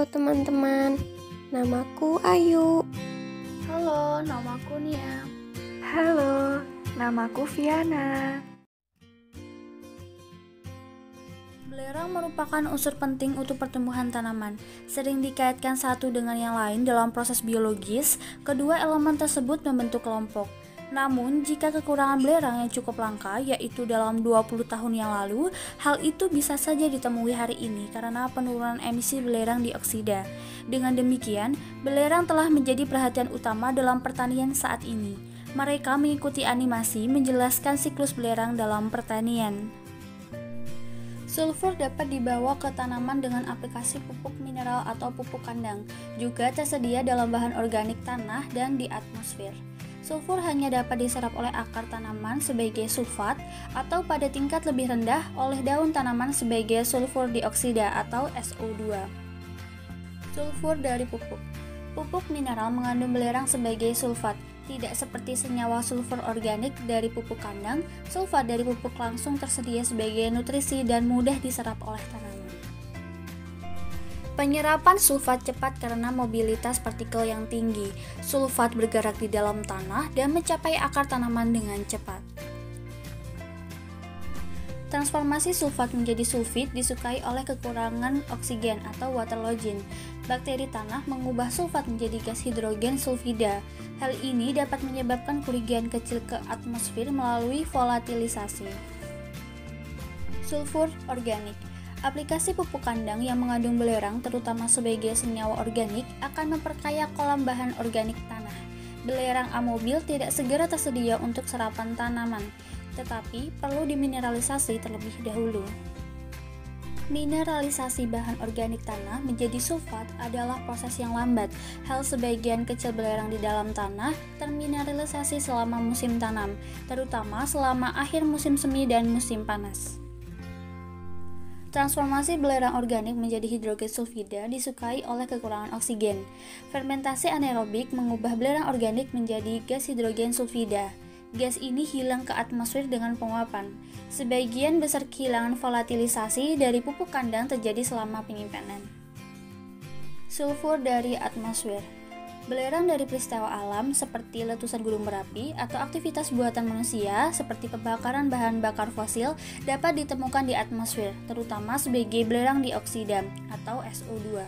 teman-teman, namaku Ayu. Halo, namaku Nia. Halo, namaku Viana. Belerang merupakan unsur penting untuk pertumbuhan tanaman. Sering dikaitkan satu dengan yang lain dalam proses biologis, kedua elemen tersebut membentuk kelompok. Namun, jika kekurangan belerang yang cukup langka, yaitu dalam 20 tahun yang lalu, hal itu bisa saja ditemui hari ini karena penurunan emisi belerang dioksida. Dengan demikian, belerang telah menjadi perhatian utama dalam pertanian saat ini. Mereka mengikuti animasi menjelaskan siklus belerang dalam pertanian. Sulfur dapat dibawa ke tanaman dengan aplikasi pupuk mineral atau pupuk kandang, juga tersedia dalam bahan organik tanah dan di atmosfer. Sulfur hanya dapat diserap oleh akar tanaman sebagai sulfat atau pada tingkat lebih rendah oleh daun tanaman sebagai sulfur dioksida atau SO2. Sulfur dari pupuk. Pupuk mineral mengandung belerang sebagai sulfat. Tidak seperti senyawa sulfur organik dari pupuk kandang, sulfat dari pupuk langsung tersedia sebagai nutrisi dan mudah diserap oleh tanaman. Penyerapan sulfat cepat karena mobilitas partikel yang tinggi. Sulfat bergerak di dalam tanah dan mencapai akar tanaman dengan cepat. Transformasi sulfat menjadi sulfit disukai oleh kekurangan oksigen atau water logging. Bakteri tanah mengubah sulfat menjadi gas hidrogen sulfida. Hal ini dapat menyebabkan kerugian kecil ke atmosfer melalui volatilisasi. Sulfur organik. Aplikasi pupuk kandang yang mengandung belerang, terutama sebagai senyawa organik, akan memperkaya kolam bahan organik tanah. Belerang amobil tidak segera tersedia untuk serapan tanaman, tetapi perlu dimineralisasi terlebih dahulu. Mineralisasi bahan organik tanah menjadi sulfat adalah proses yang lambat. Hal sebagian kecil belerang di dalam tanah termineralisasi selama musim tanam, terutama selama akhir musim semi dan musim panas. Transformasi belerang organik menjadi hidrogen sulfida disukai oleh kekurangan oksigen. Fermentasi anaerobik mengubah belerang organik menjadi gas hidrogen sulfida. Gas ini hilang ke atmosfer dengan penguapan. Sebagian besar kehilangan volatilisasi dari pupuk kandang terjadi selama penyimpanan. Sulfur dari atmosfer. Belerang dari peristiwa alam seperti letusan gunung berapi atau aktivitas buatan manusia seperti pembakaran bahan bakar fosil dapat ditemukan di atmosfer, terutama sebagai belerang dioksida atau SO2.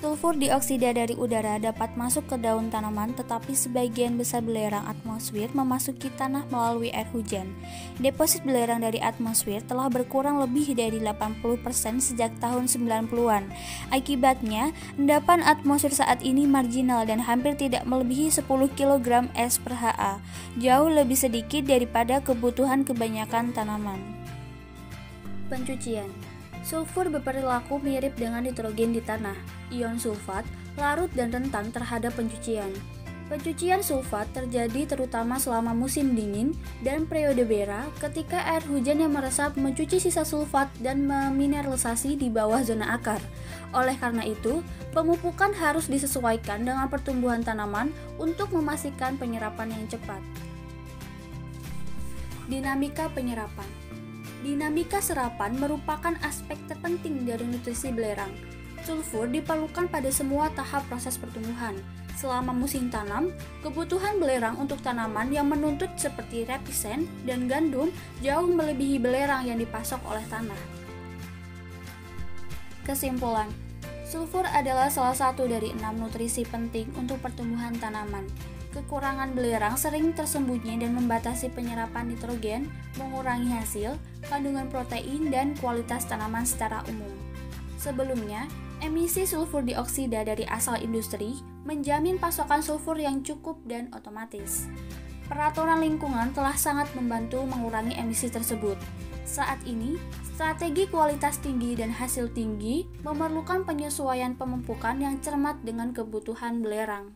Sulfur dioksida dari udara dapat masuk ke daun tanaman, tetapi sebagian besar belerang atmosfer memasuki tanah melalui air hujan. Deposit belerang dari atmosfer telah berkurang lebih dari 80% sejak tahun 90-an. Akibatnya, endapan atmosfer saat ini marginal dan hampir tidak melebihi 10 kg es per Ha, jauh lebih sedikit daripada kebutuhan kebanyakan tanaman. Pencucian. Sulfur berperilaku mirip dengan nitrogen di tanah. Ion sulfat larut dan rentan terhadap pencucian. Pencucian sulfat terjadi terutama selama musim dingin dan periode bera ketika air hujan yang meresap mencuci sisa sulfat dan memineralisasi di bawah zona akar. Oleh karena itu, pemupukan harus disesuaikan dengan pertumbuhan tanaman untuk memastikan penyerapan yang cepat. Dinamika penyerapan. Dinamika serapan merupakan aspek terpenting dari nutrisi belerang. Sulfur diperlukan pada semua tahap proses pertumbuhan. Selama musim tanam, kebutuhan belerang untuk tanaman yang menuntut seperti rapisen dan gandum jauh melebihi belerang yang dipasok oleh tanah. Kesimpulan, sulfur adalah salah satu dari 6 nutrisi penting untuk pertumbuhan tanaman. Kekurangan belerang sering tersembunyi dan membatasi penyerapan nitrogen, mengurangi hasil, kandungan protein, dan kualitas tanaman secara umum. Sebelumnya, emisi sulfur dioksida dari asal industri menjamin pasokan sulfur yang cukup dan otomatis. Peraturan lingkungan telah sangat membantu mengurangi emisi tersebut. Saat ini, strategi kualitas tinggi dan hasil tinggi memerlukan penyesuaian pemupukan yang cermat dengan kebutuhan belerang.